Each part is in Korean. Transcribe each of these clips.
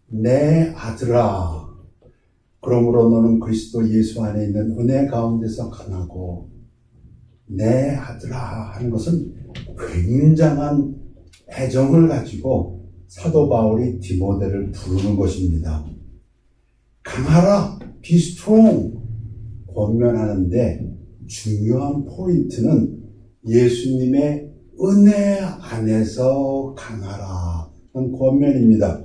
내 아들아, 그러므로 너는 그리스도 예수 안에 있는 은혜 가운데서 강하고, 내 아들아 하는 것은 굉장한 애정을 가지고 사도 바울이 디모데를 부르는 것입니다. 강하라, be strong, 권면하는데 중요한 포인트는 예수님의 은혜 안에서 강하라는 권면입니다.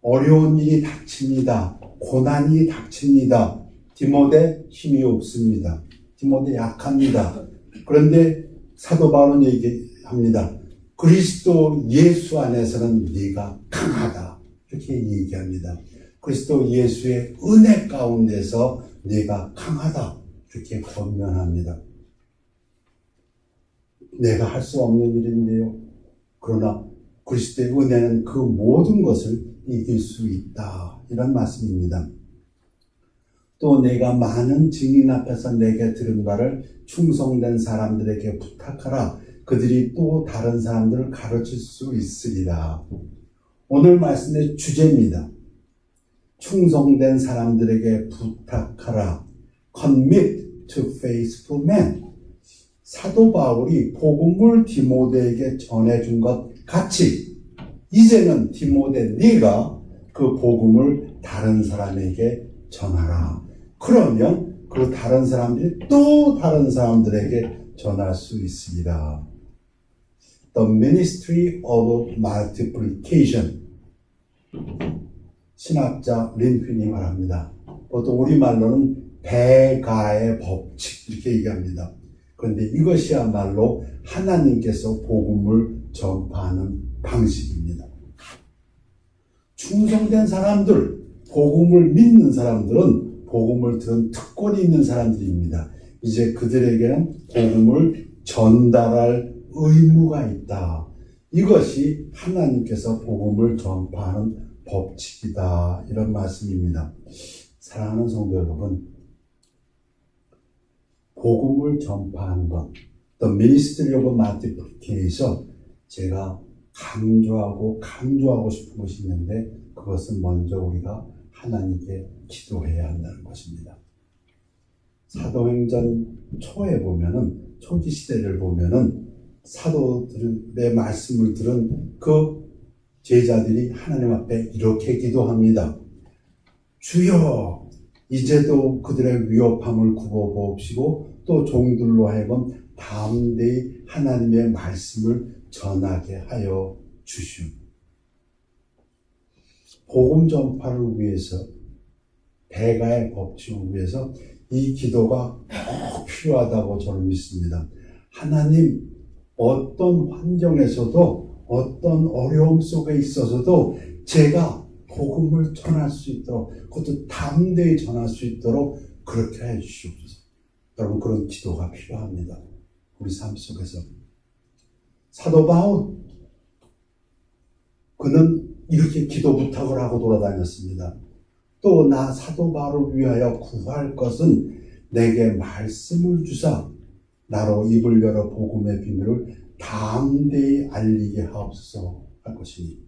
어려운 일이 닥칩니다. 고난이 닥칩니다. 디모데 힘이 없습니다. 디모데 약합니다. 그런데 사도 바울은 얘기합니다. 그리스도 예수 안에서는 네가 강하다. 이렇게 얘기합니다. 그리스도 예수의 은혜 가운데서 네가 강하다. 이렇게 권면합니다. 내가 할 수 없는 일인데요. 그러나 그리스도의 은혜는 그 모든 것을 이길 수 있다. 이런 말씀입니다. 또 내가 많은 증인 앞에서 내게 들은 바를 충성된 사람들에게 부탁하라. 그들이 또 다른 사람들을 가르칠 수 있으리라. 오늘 말씀의 주제입니다. 충성된 사람들에게 부탁하라. Commit to faithful men. 사도 바울이 복음을 디모데에게 전해준 것 같이 이제는 디모데 네가 그 복음을 다른 사람에게 전하라. 그러면 그 다른 사람들이 또 다른 사람들에게 전할 수 있으리라. The ministry of multiplication. 신학자 린핀이 말합니다. 보통 우리말로는 배가의 법칙 이렇게 얘기합니다. 그런데 이것이야말로 하나님께서 복음을 전파하는 방식입니다. 충성된 사람들, 복음을 믿는 사람들은 복음을 들은 특권이 있는 사람들입니다. 이제 그들에게는 복음을 전달할 의무가 있다. 이것이 하나님께서 복음을 전파하는 법칙이다. 이런 말씀입니다. 사랑하는 성도 여러분, 복음을 전파하는 것, The Ministry of Multiplication, 제가 강조하고 싶은 것이 있는데 그것은 먼저 우리가 하나님께 기도해야 한다는 것입니다. 사도행전 초에 보면은, 초기 시대를 보면은 사도들의 말씀을 들은 그 제자들이 하나님 앞에 이렇게 기도합니다. 주여, 이제도 그들의 위협함을 굽어보옵시고 또 종들로 하여금 담대히 하나님의 말씀을 전하게 하여 주시오. 복음 전파를 위해서, 배가의 법칙을 위해서 이 기도가 꼭 필요하다고 저는 믿습니다. 하나님, 어떤 환경에서도 어떤 어려움 속에 있어서도 제가 복음을 전할 수 있도록, 그것도 담대히 전할 수 있도록 그렇게 해 주시옵소서. 여러분, 그런 기도가 필요합니다. 우리 삶 속에서. 사도 바울, 그는 이렇게 기도 부탁을 하고 돌아다녔습니다. 또 나 사도 바울을 위하여 구할 것은 내게 말씀을 주사 나로 입을 열어 복음의 비밀을 담대히 알리게 하옵소서 할 것이니,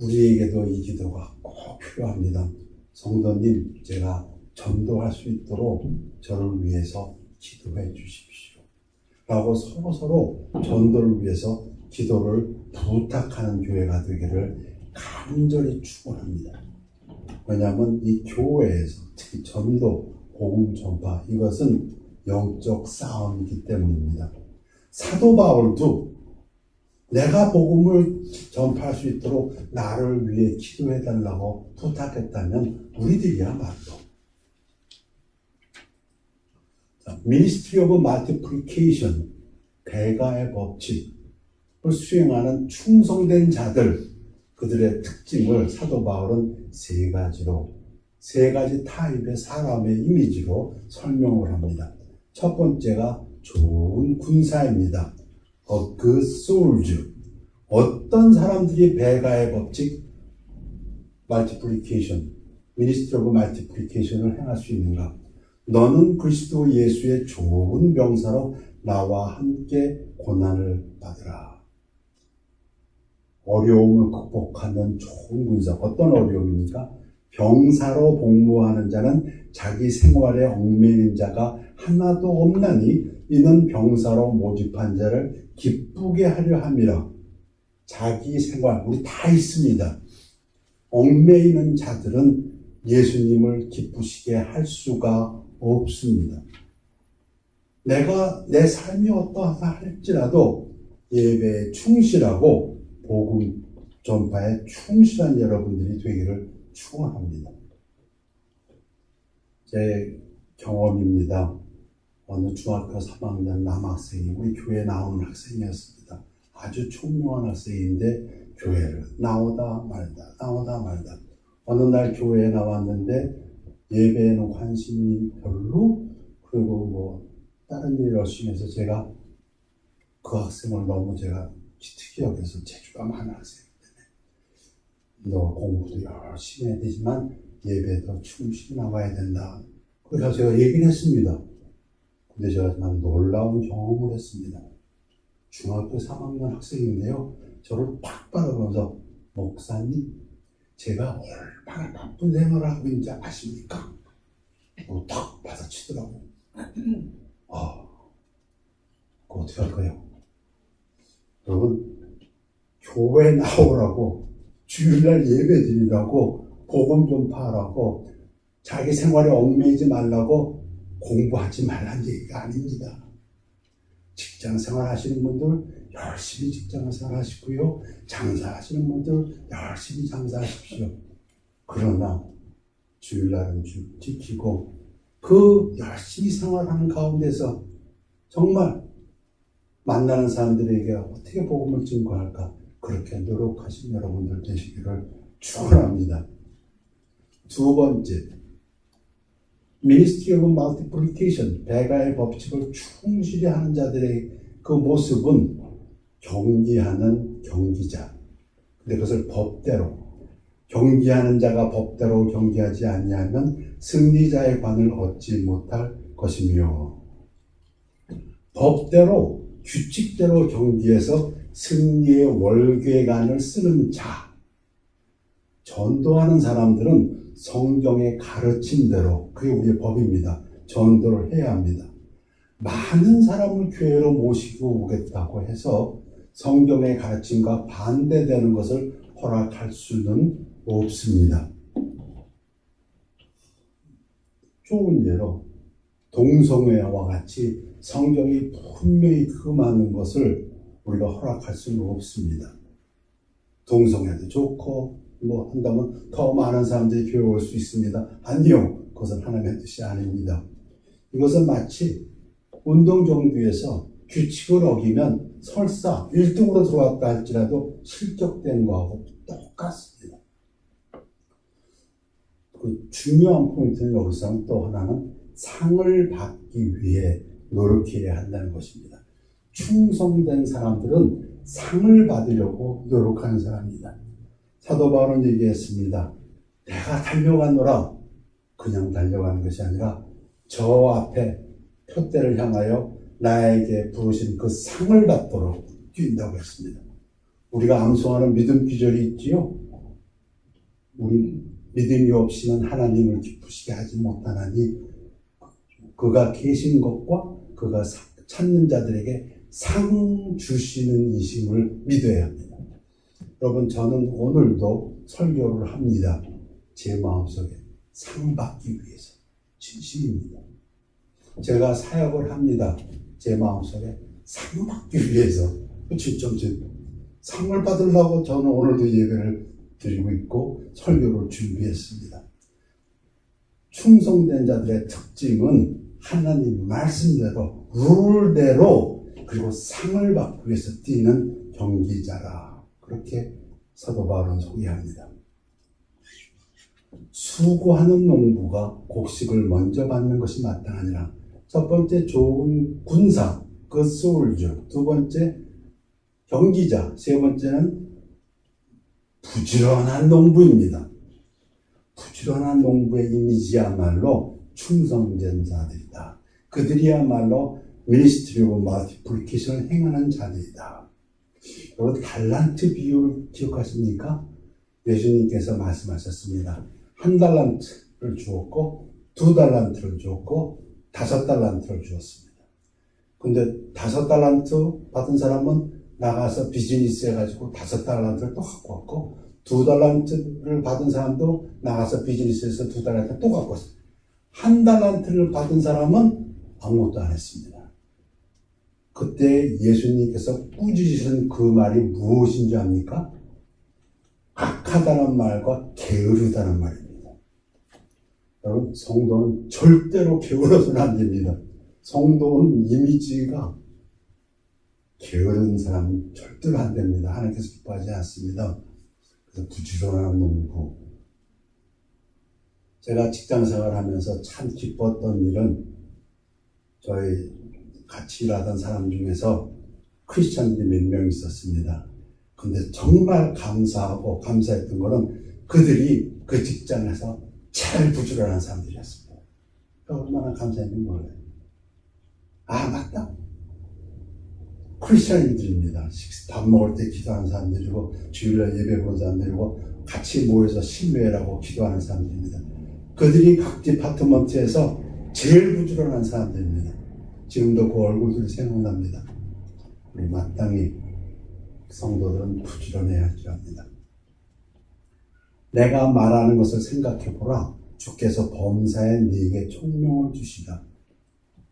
우리에게도 이 기도가 꼭 필요합니다. 성도님, 제가 전도할 수 있도록 저를 위해서 기도해 주십시오. 라고 서로 전도를 위해서 기도를 부탁하는 교회가 되기를 간절히 축원합니다. 왜냐하면 이 교회에서 특히 전도, 복음 전파, 이것은 영적 싸움이기 때문입니다. 사도 바울도 내가 복음을 전파할 수 있도록 나를 위해 기도해달라고 부탁했다면 우리들이야말로 Ministry of Multiplication, 배가의 법칙을 수행하는 충성된 자들, 그들의 특징을 사도 바울은 세 가지 타입의 사람의 이미지로 설명을 합니다. 첫 번째가 좋은 군사입니다. A good soldier. 어떤 사람들이 배가의 법칙, multiplication, ministry of multiplication을 행할 수 있는가? 너는 그리스도 예수의 좋은 병사로 나와 함께 고난을 받으라. 어려움을 극복하는 좋은 군사. 어떤 어려움입니까? 병사로 복무하는 자는 자기 생활에 얽매이는 자가 하나도 없나니 이는 병사로 모집한 자를 기쁘게 하려 함이라. 자기 생활, 우리 다 있습니다. 얽매이는 자들은 예수님을 기쁘시게 할 수가 없습니다. 내가 내 삶이 어떠하다 할지라도 예배에 충실하고 복음 전파에 충실한 여러분들이 되기를 축원합니다. 제 경험입니다. 어느 중학교 3학년 남학생이 우리 교회에 나오는 학생이었습니다. 아주 총명한 학생인데 교회를 나오다 말다. 어느 날 교회에 나왔는데 예배에는 관심이 별로, 그리고 뭐 다른 일 열심히 해서 제가 그 학생을 너무 제가 기특히 여겨서 재주가 많은 학생이기 때문에 너 공부도 열심히 해야 되지만 예배도 충실히 나가야 된다. 그래서 제가 얘기를 했습니다. 근데 제가 정말 놀라운 경험을 했습니다. 중학교 3학년 학생인데요. 저를 팍 바라보면서 목사님, 제가 얼마나 나쁜 생활을 하고 있는지 아십니까? 탁 받아치더라고요. 그거 어떻게 할까요? 여러분, 교회 나오라고, 주일날 예배 드리라고, 복음 전파하라고, 자기 생활에 얽매이지 말라고 공부하지 말란 얘기가 아닙니다. 직장 생활 하시는 분들 열심히 직장 생활 하시고요. 장사하시는 분들 열심히 장사하십시오. 그러나 주일날은 지키고 그 열심히 생활하는 가운데서 정말 만나는 사람들에게 어떻게 복음을 증거할까? 그렇게 노력하신 여러분들 되시기를 축원합니다. 두 번째, Ministry of Multiplication, 배가의 법칙을 충실히 하는 자들의 그 모습은 경기하는 경기자. 근데 그것을 법대로, 경기하는 자가 법대로 경기하지 아니하면 승리자의 관을 얻지 못할 것이며, 법대로, 규칙대로 경기해서 승리의 월계관을 쓰는 자, 전도하는 사람들은 성경의 가르침대로, 그게 우리의 법입니다. 전도를 해야 합니다. 많은 사람을 교회로 모시고 오겠다고 해서 성경의 가르침과 반대되는 것을 허락할 수는 없습니다. 좋은 예로 동성애와 같이 성경이 분명히 금하는 것을 우리가 허락할 수는 없습니다. 동성애도 좋고 뭐 한다면 더 많은 사람들이 교회에 올 수 있습니다. 아니요. 그것은 하나님의 뜻이 아닙니다. 이것은 마치 운동 경기에서 규칙을 어기면 설사 1등으로 들어왔다 할지라도 실격된 거하고 똑같습니다. 그 중요한 포인트는 여기서 또 하나는 상을 받기 위해 노력해야 한다는 것입니다. 충성된 사람들은 상을 받으려고 노력하는 사람입니다. 사도 바울은 얘기했습니다. 내가 달려가노라. 그냥 달려가는 것이 아니라 저 앞에 표대를 향하여 나에게 부르신 그 상을 받도록 뛴다고 했습니다. 우리가 암송하는 믿음 기절이 있지요. 우리 믿음이 없이는 하나님을 기쁘시게 하지 못하나니 그가 계신 것과 그가 찾는 자들에게 상 주시는 이심을 믿어야 합니다. 여러분, 저는 오늘도 설교를 합니다. 제 마음속에 상 받기 위해서 진심입니다. 제가 사역을 합니다. 제 마음속에 상 받기 위해서 진짜 상을 받으려고 저는 오늘도 예배를 드리고 있고 설교를 준비했습니다. 충성된 자들의 특징은 하나님 말씀대로 룰대로 그리고 상을 받기 위해서 뛰는 경기자라. 그렇게 사도 바울은 소개합니다. 수고하는 농부가 곡식을 먼저 받는 것이 마땅하니라. 첫 번째 좋은 군사, 그 솔저. 두 번째 경기자. 세 번째는 부지런한 농부입니다. 부지런한 농부의 이미지야말로 충성된 자들이다. 그들이야말로 미니스트리 오브 멀티플리케이션을 행하는 자들이다. 여러분, 달란트 비유를 기억하십니까? 예수님께서 말씀하셨습니다. 1달란트를 주었고 2달란트를 주었고 5달란트를 주었습니다. 근데 5달란트 받은 사람은 나가서 비즈니스 해가지고 5달란트를 또 갖고 왔고 2달란트를 받은 사람도 나가서 비즈니스에서 2달란트를 또 갖고 왔어요. 1달란트를 받은 사람은 아무것도 안 했습니다. 그때 예수님께서 꾸짖으신 그 말이 무엇인지 압니까? 악하다는 말과 게으르다는 말입니다. 여러분, 성도는 절대로 게으러서는 안 됩니다. 성도는 이미지가 게으른 사람은 절대로 안 됩니다. 하나님께서 기뻐하지 않습니다. 그래서 부지런한 농부. 제가 직장 생활하면서 참 기뻤던 일은 저희 같이 일하던 사람 중에서 크리스천들이 몇 명 있었습니다. 근데 정말 감사하고 감사했던 거는 그들이 그 직장에서 제일 부지런한 사람들이었습니다. 얼마나 감사했는지 몰라요. 아, 맞다. 크리스천인들입니다. 밥 먹을 때 기도하는 사람들이고 주일날 예배 보는 사람들이고 같이 모여서 신뢰라고 기도하는 사람들입니다. 그들이 각 디파트먼트에서 제일 부지런한 사람들입니다. 지금도 그 얼굴들이 생각납니다. 우리 마땅히 성도들은 부지런해야 합니다. 내가 말하는 것을 생각해보라. 주께서 범사에 네게 총명을 주시다.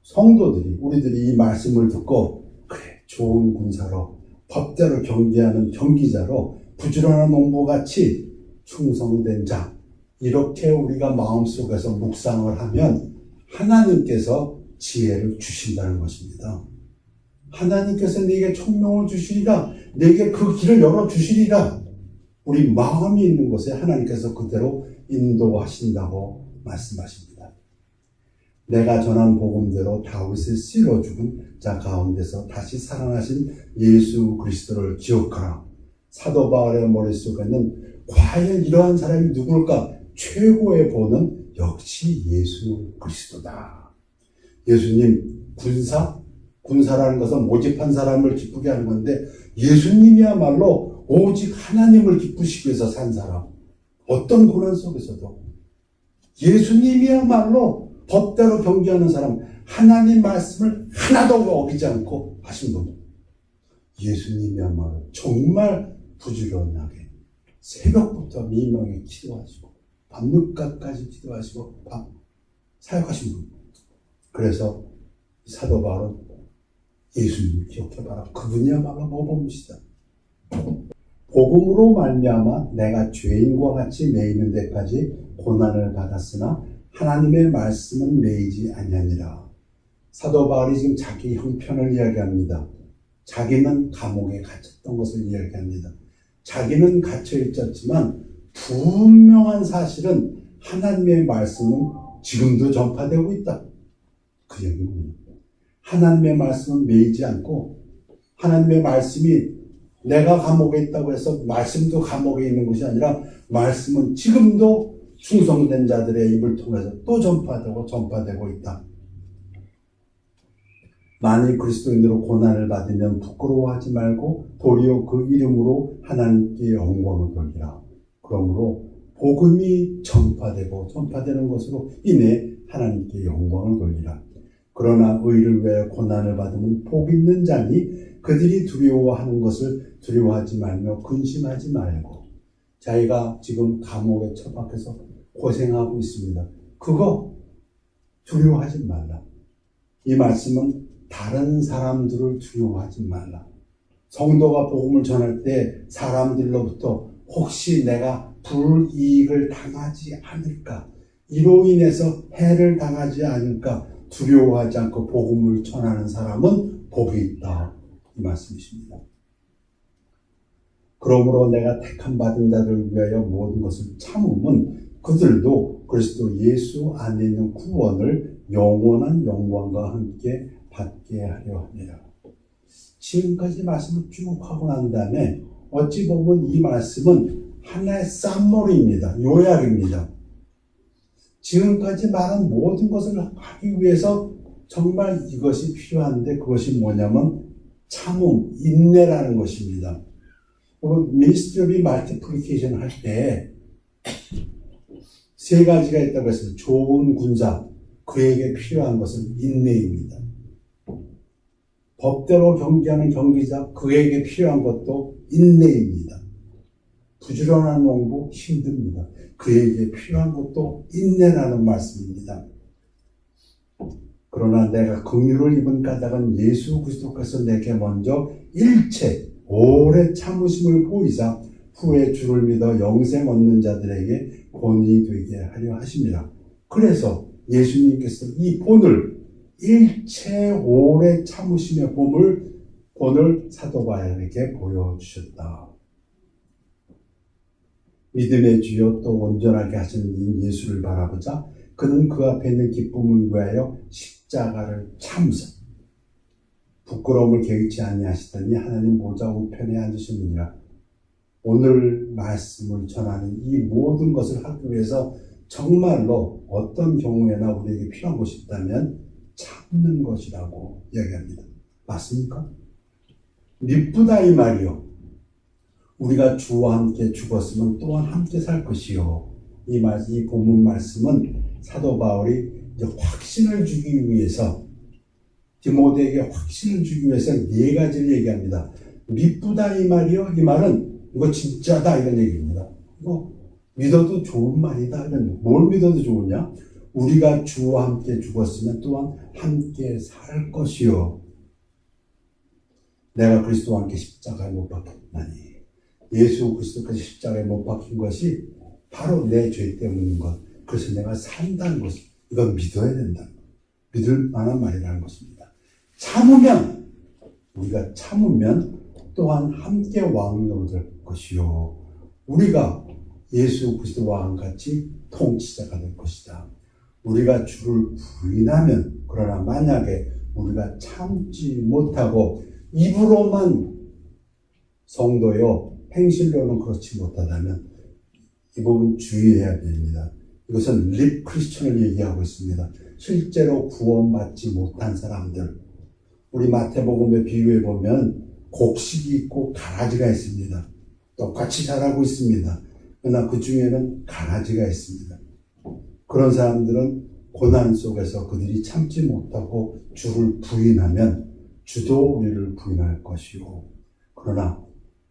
성도들이, 우리들이 이 말씀을 듣고 그래, 좋은 군사로 법대로 경기하는 경기자로 부지런한 농부같이 충성된 자, 이렇게 우리가 마음속에서 묵상을 하면 하나님께서 지혜를 주신다는 것입니다. 하나님께서 네게 총명을 주시리라. 네게 그 길을 열어주시리라. 우리 마음이 있는 곳에 하나님께서 그대로 인도하신다고 말씀하십니다. 내가 전한 복음대로 다윗을 찔러 죽은 자 가운데서 다시 살아나신 예수 그리스도를 기억하라. 사도 바울의 머릿속에는 과연 이러한 사람이 누굴까? 최고의 본은 역시 예수 그리스도다. 예수님, 군사라는 것은 모집한 사람을 기쁘게 하는 건데 예수님이야말로 오직 하나님을 기쁘시기 위해서 산 사람. 어떤 고난 속에서도 예수님이야말로 법대로 경기하는 사람, 하나님 말씀을 하나도 어기지 않고 하신 분. 예수님이야말로 정말 부지런하게 새벽부터 미명에 기도하시고 밤늦게까지 기도하시고 사역하신 분. 그래서 사도 바울은 예수님을 기억해봐라. 그분이야말로 모범이시다. 복음으로 말미암아 내가 죄인과 같이 매이는 데까지 고난을 받았으나 하나님의 말씀은 매이지 아니하니라. 사도 바울이 지금 자기 형편을 이야기합니다. 자기는 감옥에 갇혔던 것을 이야기합니다. 자기는 갇혀 있었지만 분명한 사실은 하나님의 말씀은 지금도 전파되고 있다. 그 얘기입니다. 하나님의 말씀은 매이지 않고 하나님의 말씀이 내가 감옥에 있다고 해서 말씀도 감옥에 있는 것이 아니라 말씀은 지금도 충성된 자들의 입을 통해서 또 전파되고 있다. 만일 그리스도인으로 고난을 받으면 부끄러워하지 말고 도리어 그 이름으로 하나님께 영광을 돌리라. 그러므로 복음이 전파되는 것으로 인해 하나님께 영광을 돌리라. 그러나 의를 위하여 고난을 받으면 복 있는 자니 그들이 두려워하는 것을 두려워하지 말며 근심하지 말고. 자기가 지금 감옥에 처박혀서 고생하고 있습니다. 그거 두려워하지 말라. 이 말씀은 다른 사람들을 두려워하지 말라. 성도가 복음을 전할 때 사람들로부터 혹시 내가 불이익을 당하지 않을까, 이로 인해서 해를 당하지 않을까 두려워하지 않고 복음을 전하는 사람은 복이 있다. 이 말씀이십니다. 그러므로 내가 택함 받은 자들을 위하여 모든 것을 참음은 그들도 그리스도 예수 안에 있는 구원을 영원한 영광과 함께 받게 하려 합니다. 지금까지 말씀을 쭉 하고 난 다음에 어찌 보면 이 말씀은 하나의 쌈머리입니다. 요약입니다. 지금까지 말한 모든 것을 하기 위해서 정말 이것이 필요한데 그것이 뭐냐면 참음, 인내라는 것입니다. 미니스트리 멀티플리케이션 할 때 세 가지가 있다고 했습니다. 좋은 군사, 그에게 필요한 것은 인내입니다. 법대로 경기하는 경기자, 그에게 필요한 것도 인내입니다. 부지런한 농부 힘듭니다. 그에게 필요한 것도 인내라는 말씀입니다. 그러나 내가 긍휼을 입은 까닭은 예수 그리스도께서 내게 먼저 일체 오래 참으심을 보이사 후에 주를 믿어 영생 얻는 자들에게 본이 되게 하려 하심이라. 그래서 예수님께서 이 본을 일체 오래 참으심의 본을 사도 바울에게 보여주셨다. 믿음의 주여 또 온전하게 하시는 이 예수를 바라보자 그는 그 앞에 있는 기쁨을 위하여 십자가를 참으사 부끄러움을 개의치 아니하시더니 하나님 보좌 우편에 앉으셨느니라. 오늘 말씀을 전하는 이 모든 것을 하기 위해서 정말로 어떤 경우에나 우리에게 필요한 것이 있다면 참는 것이라고 이야기합니다. 맞습니까? 미쁘다 이 말이요. 우리가 주와 함께 죽었으면 또한 함께 살 것이요. 이 본문 말씀은 사도 바울이 이제 확신을 주기 위해서 디모데에게 확신을 주기 위해서 네 가지를 얘기합니다. 미쁘다 이 말이요. 이 말은 이거 진짜다 이런 얘기입니다. 이거 믿어도 좋은 말이다. 이런 뭘 믿어도 좋으냐? 우리가 주와 함께 죽었으면 또한 함께 살 것이요. 내가 그리스도와 함께 십자가에 못 박혔나니 예수 그리스도까지 십자가에 못 박힌 것이 바로 내 죄 때문인 것. 그래서 내가 산다는 것을 이건 믿어야 된다. 믿을 만한 말이라는 것입니다. 우리가 참으면 또한 함께 왕노를 될 것이요. 우리가 예수 그리스도와 같이 통치자가 될 것이다. 우리가 주를 부인하면 그러나 만약에 우리가 참지 못하고 입으로만 성도요 행실로는 그렇지 못하다면 이 부분 주의해야 됩니다. 이것은 립 크리스천을 얘기하고 있습니다. 실제로 구원받지 못한 사람들, 우리 마태복음에 비유해 보면 곡식이 있고 가라지가 있습니다. 똑같이 자라고 있습니다. 그러나 그 중에는 가라지가 있습니다. 그런 사람들은 고난 속에서 그들이 참지 못하고 주를 부인하면 주도 우리를 부인할 것이요. 그러나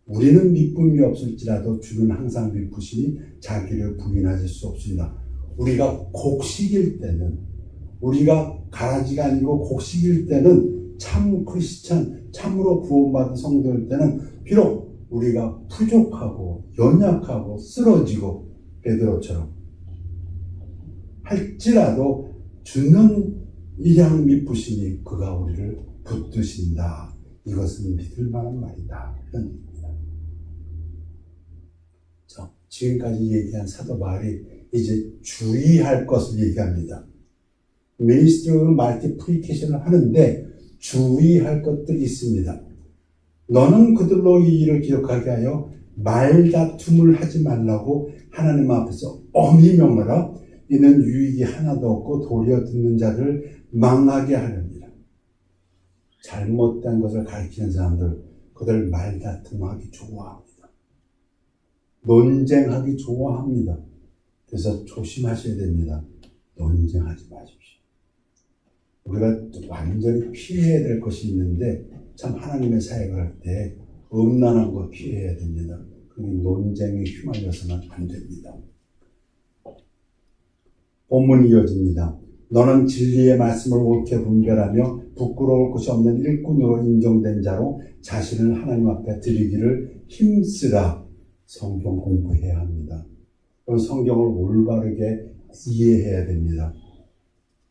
우리는 미쁨이 없을지라도 주는 항상 미쁘시니 자기를 부인하실 수 없습니다. 우리가 곡식일 때는, 우리가 가라지가 아니고 곡식일 때는 참 크리스찬, 참으로 구원받은 성도일 때는 비록 우리가 부족하고 연약하고 쓰러지고 베드로처럼 할지라도 주는 일양 미쁘시니 그가 우리를 붙드신다. 이것은 믿을 만한 말이다. 이런 얘기입니다. 지금까지 얘기한 사도 바울이 이제 주의할 것을 얘기합니다. 미니스트리 멀티플리케이션을 하는데 주의할 것들이 있습니다. 너는 그들로 이 일을 기록하게 하여 말다툼을 하지 말라고 하나님 앞에서 엄히 명하라. 이는 유익이 하나도 없고 도리어 듣는 자를 망하게 하렵니다. 잘못된 것을 가르치는 사람들, 그들 말다툼하기 좋아합니다. 논쟁하기 좋아합니다. 그래서 조심하셔야 됩니다. 논쟁하지 마십시오. 우리가 완전히 피해야 될 것이 있는데 참 하나님의 사역을 할 때 음란한 거 피해야 됩니다. 그게 논쟁에 휘말려서는 안 됩니다. 본문이 이어집니다. 너는 진리의 말씀을 옳게 분별하며 부끄러울 것이 없는 일꾼으로 인정된 자로 자신을 하나님 앞에 드리기를 힘쓰라. 성경 공부해야 합니다. 그럼 성경을 올바르게 이해해야 됩니다.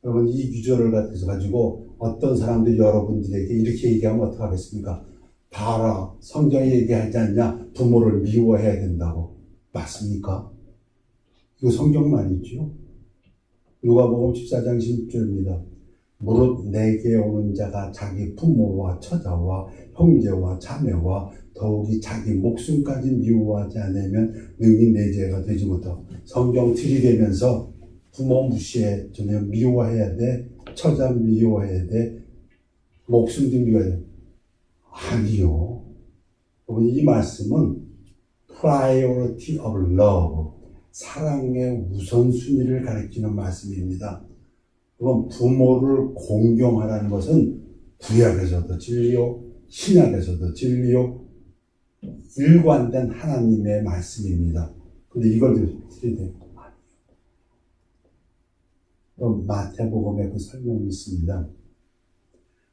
여러분 이 구절을 가지고 어떤 사람들이 여러분들에게 이렇게 얘기하면 어떡하겠습니까? 봐라, 성경이 얘기하지 않냐? 부모를 미워해야 된다고. 맞습니까? 이거 성경 말이죠. 누가복음 14장 16절입니다. 무릇 내게 오는 자가 자기 부모와 처자와 형제와 자매와 더욱이 자기 목숨까지 미워하지 않으면 능히 내 죄가 되지 못하고. 성경 들이대면서 부모 무시해, 전혀 미워해야 돼, 처자 미워해야 돼, 목숨도 미워해야 돼. 아니요. 여러분, 이 말씀은 priority of love, 사랑의 우선순위를 가리키는 말씀입니다. 그럼 부모를 공경하라는 것은 구약에서도 진리요, 신약에서도 진리요, 일관된 하나님의 말씀입니다. 근데 이걸 드려야 돼요. 그럼 마태복음에 그 설명이 있습니다.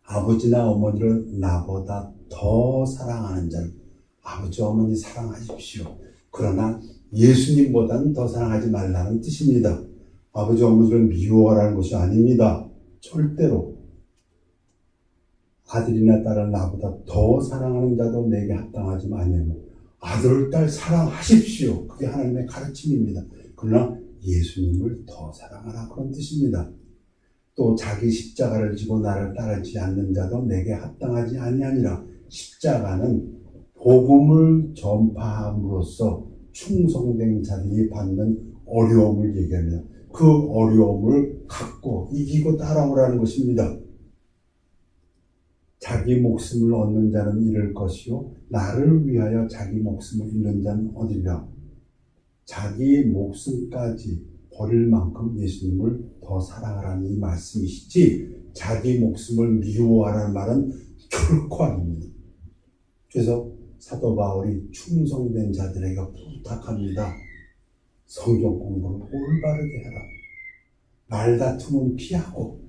아버지나 어머니를 나보다 더 사랑하는 자를 아버지 어머니 사랑하십시오. 그러나 예수님보다는 더 사랑하지 말라는 뜻입니다. 아버지 어머니를 미워하라는 것이 아닙니다. 절대로. 아들이나 딸을 나보다 더 사랑하는 자도 내게 합당하지 아니하고 아들, 딸 사랑하십시오. 그게 하나님의 가르침입니다. 그러나 예수님을 더 사랑하라, 그런 뜻입니다. 또 자기 십자가를 지고 나를 따르지 않는 자도 내게 합당하지 아니하니라. 십자가는 복음을 전파함으로써 충성된 자들이 받는 어려움을 얘기합니다. 그 어려움을 갖고 이기고 따라오라는 것입니다. 자기 목숨을 얻는 자는 잃을 것이요 나를 위하여 자기 목숨을 잃는 자는 얻으리라. 자기 목숨까지 버릴 만큼 예수님을 더 사랑하라는 이 말씀이시지, 자기 목숨을 미워하라는 말은 결코 아닙니다. 그래서 사도 바울이 충성된 자들에게 부탁합니다. 성경 공부를 올바르게 해라. 말다툼은 피하고.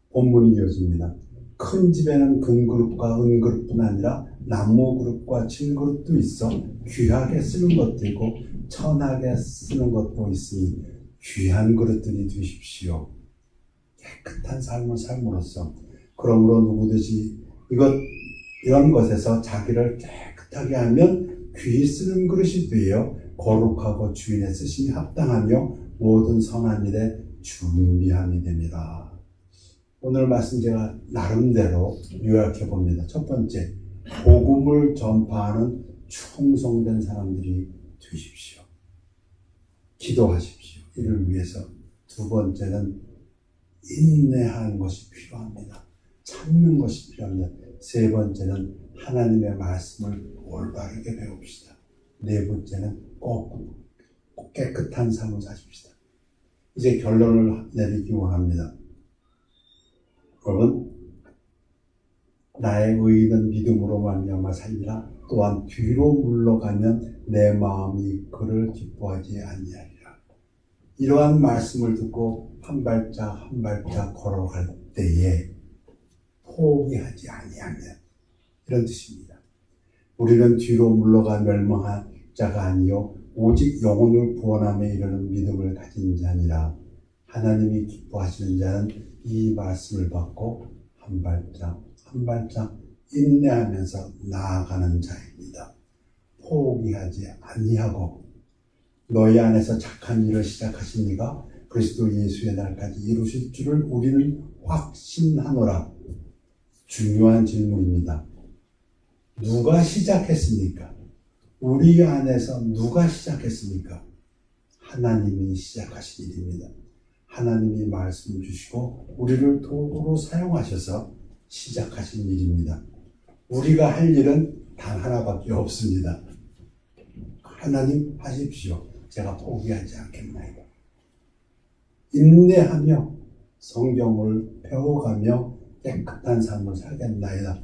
본문이 이어집니다. 큰 집에는 금그릇과 은그릇뿐 아니라 나무그릇과 질그릇도 있어 귀하게 쓰는 것도 있고 천하게 쓰는 것도 있으니 귀한 그릇들이 되십시오. 깨끗한 삶을 삶으로써. 그러므로 누구든지 이런 것에서 자기를 깨끗하게 하면 귀히 쓰는 그릇이 되어 거룩하고 주인의 쓰심이 합당하며 모든 선한 일에 준비함이 됩니다. 오늘 말씀 제가 나름대로 요약해 봅니다. 첫 번째, 복음을 전파하는 충성된 사람들이 되십시오. 기도하십시오. 이를 위해서. 두 번째는 인내하는 것이 필요합니다. 참는 것이 필요합니다. 세 번째는 하나님의 말씀을 올바르게 배웁시다. 네 번째는 꼭 깨끗한 삶을 사십시다. 이제 결론을 내리기 원합니다. 여러분, 나의 의인은 믿음으로 말미암아 살리라. 또한 뒤로 물러가면 내 마음이 그를 기뻐하지 아니하리라. 이러한 말씀을 듣고 한 발짝 한 발짝 걸어갈 때에 포기하지 아니하면, 이런 뜻입니다. 우리는 뒤로 물러가 멸망한 자가 아니요 오직 영혼을 구원함에 이르는 믿음을 가진 자니라. 하나님이 기뻐하시는 자는 이 말씀을 받고 한 발짝 한 발짝 인내하면서 나아가는 자입니다. 포기하지 아니하고 너희 안에서 착한 일을 시작하신 이가 그리스도 예수의 날까지 이루실 줄을 우리는 확신하노라. 중요한 질문입니다. 누가 시작했습니까? 우리 안에서 누가 시작했습니까? 하나님이 시작하신 일입니다. 하나님이 말씀 주시고 우리를 도구로 사용하셔서 시작하신 일입니다. 우리가 할 일은 단 하나밖에 없습니다. 하나님 하십시오. 제가 포기하지 않겠나이다. 인내하며 성경을 배워가며 깨끗한 삶을 살겠나이다.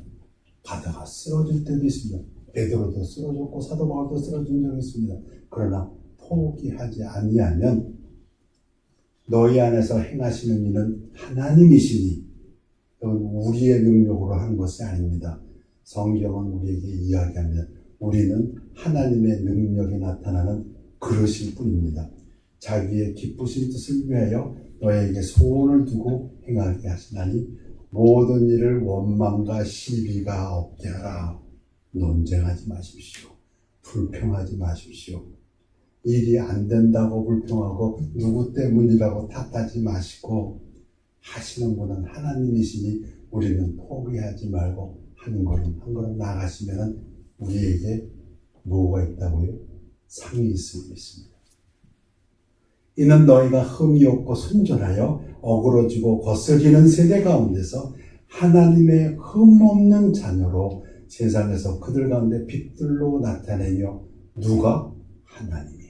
가다가 쓰러질 때도 있습니다. 베드로도 쓰러졌고 사도 바울도 쓰러진 적이 있습니다. 그러나 포기하지 아니하면 너희 안에서 행하시는 일은 하나님이시니 우리의 능력으로 하는 것이 아닙니다. 성경은 우리에게 이야기합니다. 우리는 하나님의 능력이 나타나는 그릇일 뿐입니다. 자기의 기쁘신 뜻을 위하여 너에게 소원을 두고 행하게 하시나니 모든 일을 원망과 시비가 없게 하라. 논쟁하지 마십시오. 불평하지 마십시오. 일이 안 된다고 불평하고 누구 때문이라고 탓하지 마시고 하시는 분은 하나님이시니 우리는 포기하지 말고 한 걸음 나아가시면 우리에게 뭐가 있다고요? 상이 있을 것입니다. 이는 너희가 흠이 없고 순전하여 어그러지고 거스리는 세대 가운데서 하나님의 흠없는 자녀로 세상에서 그들 가운데 빛들로 나타내며 누가? 하나님이.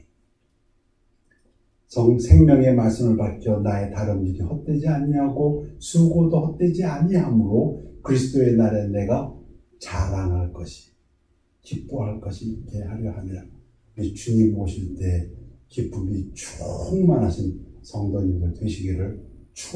생명의 말씀을 밝혀 나의 다름질이 헛되지 아니하고 수고도 헛되지 아니하므로 그리스도의 날에 내가 자랑할 것이, 기뻐할 것이 있게 하려 함이라. 우리 주님 오실 때 기쁨이 충만하신 성도님들 되시기를 축원합니다.